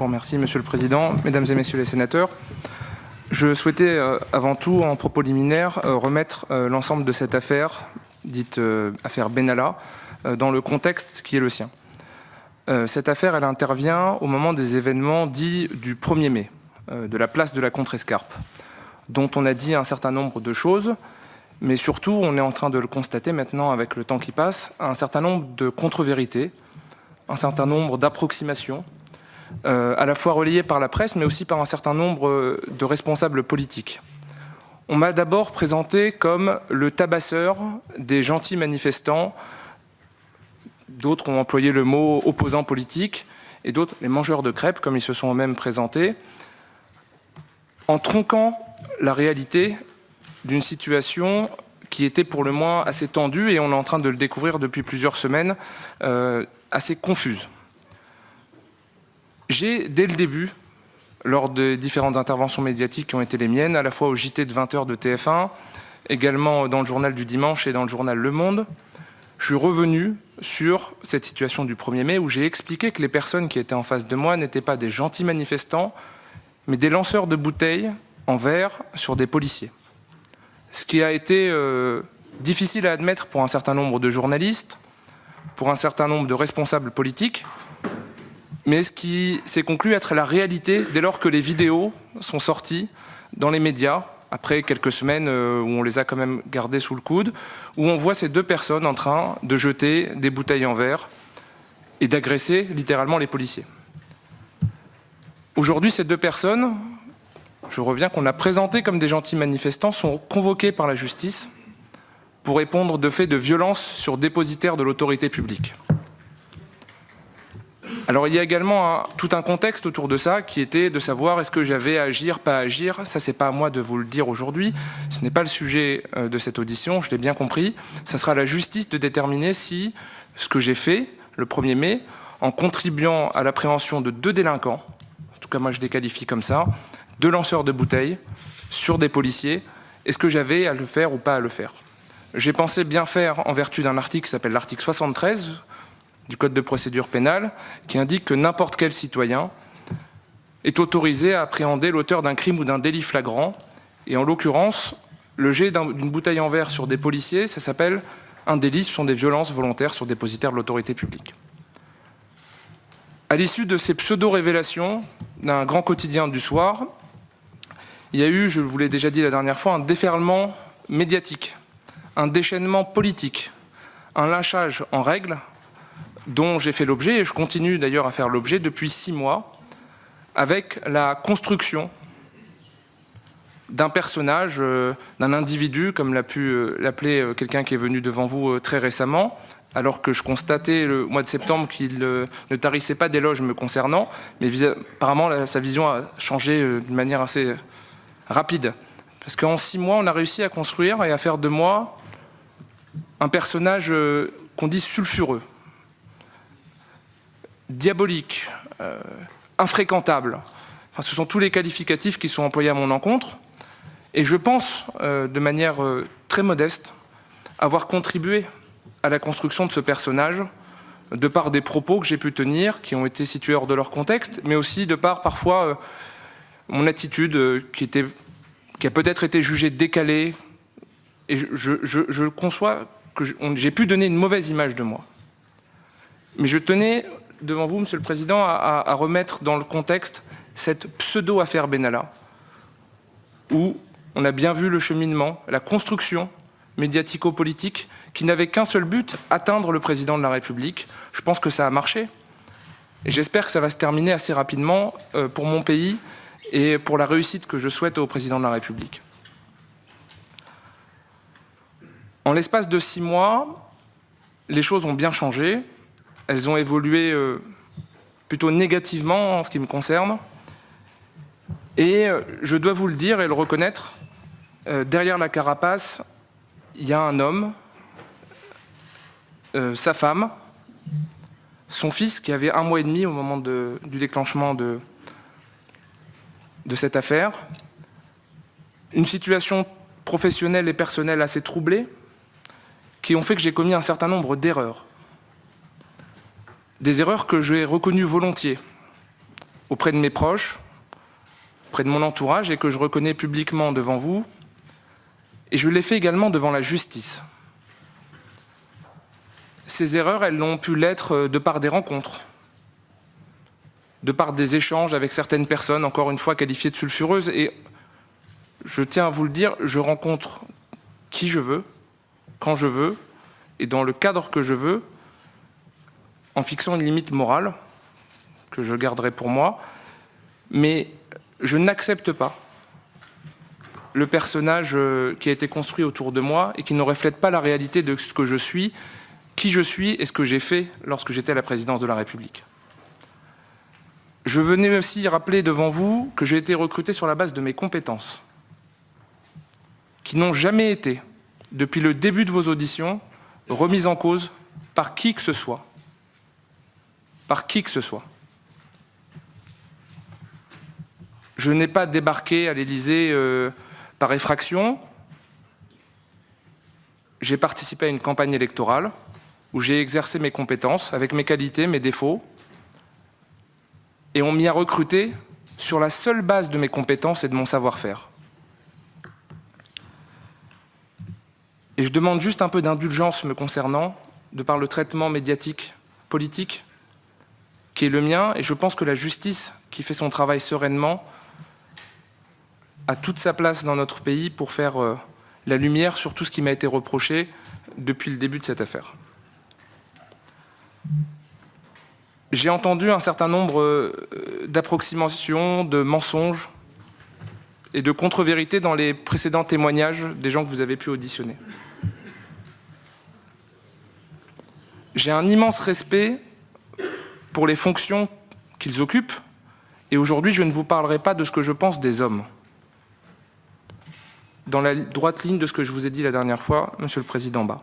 vous remercie, Monsieur le Président, Mesdames et Messieurs les sénateurs. Je souhaitais avant tout, en propos liminaire, remettre l'ensemble de cette affaire, dite affaire Benalla, dans le contexte qui est le sien. Cette affaire, elle intervient au moment des événements dits du 1er mai, de la place de la Contrescarpe, dont on a dit un certain nombre de choses, mais surtout, on est en train de le constater maintenant avec le temps qui passe, un certain nombre de contre-vérités, un certain nombre d'approximations, à la fois relayées par la presse, mais aussi par un certain nombre de responsables politiques. On m'a d'abord présenté comme le tabasseur des gentils manifestants, d'autres ont employé le mot opposants politiques, et d'autres les mangeurs de crêpes, comme ils se sont eux-mêmes présentés, en tronquant la réalité d'une situation qui était pour le moins assez tendue, et on est en train de le découvrir depuis plusieurs semaines, assez confuse. J'ai, dès le début, lors des différentes interventions médiatiques qui ont été les miennes, à la fois au JT de 20h de TF1, également dans le journal du dimanche et dans le journal Le Monde, je suis revenu sur cette situation du 1er mai où j'ai expliqué que les personnes qui étaient en face de moi n'étaient pas des gentils manifestants, mais des lanceurs de bouteilles en verre sur des policiers. Ce qui a été difficile à admettre pour un certain nombre de journalistes, pour un certain nombre de responsables politiques, mais ce qui s'est conclu être la réalité dès lors que les vidéos sont sorties dans les médias, après quelques semaines où on les a quand même gardées sous le coude, où on voit ces deux personnes en train de jeter des bouteilles en verre et d'agresser littéralement les policiers. Aujourd'hui, ces deux personnes, je reviens, qu'on a présentées comme des gentils manifestants, sont convoquées par la justice pour répondre de faits de violence sur dépositaire de l'autorité publique. Alors il y a également tout un contexte autour de ça qui était de savoir est-ce que j'avais à agir, pas à agir. Ça, c'est pas à moi de vous le dire aujourd'hui. Ce n'est pas le sujet de cette audition, je l'ai bien compris. Ça sera à la justice de déterminer si ce que j'ai fait le 1er mai, en contribuant à l'appréhension de deux délinquants, en tout cas moi je les qualifie comme ça, deux lanceurs de bouteilles sur des policiers, est-ce que j'avais à le faire ou pas à le faire? J'ai pensé bien faire en vertu d'un article qui s'appelle l'article 73 du Code de procédure pénale, qui indique que n'importe quel citoyen est autorisé à appréhender l'auteur d'un crime ou d'un délit flagrant. Et en l'occurrence, le jet d'une bouteille en verre sur des policiers, ça s'appelle un délit, ce sont des violences volontaires sur dépositaire de l'autorité publique. À l'issue de ces pseudo-révélations d'un grand quotidien du soir, il y a eu, je vous l'ai déjà dit la dernière fois, un déferlement médiatique, un déchaînement politique, un lynchage en règle dont j'ai fait l'objet, et je continue d'ailleurs à faire l'objet depuis 6 mois, avec la construction d'un personnage, d'un individu, comme l'a pu l'appeler quelqu'un qui est venu devant vous très récemment, alors que je constatais le mois de septembre qu'il ne tarissait pas d'éloges me concernant, mais apparemment sa vision a changé d'une manière assez rapide. Parce qu'en 6 mois, on a réussi à construire et à faire de moi un personnage qu'on dit sulfureux, diabolique, infréquentable. Enfin, ce sont tous les qualificatifs qui sont employés à mon encontre. Et je pense, de manière très modeste, avoir contribué à la construction de ce personnage, de par des propos que j'ai pu tenir, qui ont été situés hors de leur contexte, mais aussi de par, parfois, mon attitude qui a peut-être été jugée décalée. Et je conçois que j'ai pu donner une mauvaise image de moi. Mais je tenais devant vous, Monsieur le Président, à remettre dans le contexte cette pseudo-affaire Benalla, où on a bien vu le cheminement, la construction médiatico-politique, qui n'avait qu'un seul but, atteindre le Président de la République. Je pense que ça a marché, et j'espère que ça va se terminer assez rapidement pour mon pays et pour la réussite que je souhaite au Président de la République. En l'espace de 6 mois, les choses ont bien changé. Elles ont évolué plutôt négativement en ce qui me concerne. Et je dois vous le dire et le reconnaître, derrière la carapace, il y a un homme, sa femme, son fils qui avait 1 mois et demi au moment du déclenchement de cette affaire, une situation professionnelle et personnelle assez troublée, qui ont fait que j'ai commis un certain nombre d'erreurs. Des erreurs que j'ai reconnues volontiers, auprès de mes proches, auprès de mon entourage et que je reconnais publiquement devant vous. Et je l'ai fait également devant la justice. Ces erreurs, elles ont pu l'être de par des rencontres, de par des échanges avec certaines personnes, encore une fois qualifiées de sulfureuses. Et je tiens à vous le dire, je rencontre qui je veux, quand je veux, et dans le cadre que je veux, en fixant une limite morale, que je garderai pour moi, mais je n'accepte pas le personnage qui a été construit autour de moi et qui ne reflète pas la réalité de ce que je suis, qui je suis et ce que j'ai fait lorsque j'étais à la présidence de la République. Je venais aussi rappeler devant vous que j'ai été recruté sur la base de mes compétences, qui n'ont jamais été, depuis le début de vos auditions, remises en cause par qui que ce soit. Par qui que ce soit. Je n'ai pas débarqué à l'Élysée par effraction. J'ai participé à une campagne électorale où j'ai exercé mes compétences avec mes qualités, mes défauts. Et on m'y a recruté sur la seule base de mes compétences et de mon savoir-faire. Et je demande juste un peu d'indulgence me concernant, de par le traitement médiatique, politique, qui est le mien, et je pense que la justice, qui fait son travail sereinement, a toute sa place dans notre pays pour faire la lumière sur tout ce qui m'a été reproché depuis le début de cette affaire. J'ai entendu un certain nombre d'approximations, de mensonges et de contre-vérités dans les précédents témoignages des gens que vous avez pu auditionner. J'ai un immense respect pour les fonctions qu'ils occupent, et aujourd'hui, je ne vous parlerai pas de ce que je pense des hommes. Dans la droite ligne de ce que je vous ai dit la dernière fois, Monsieur le Président Bas.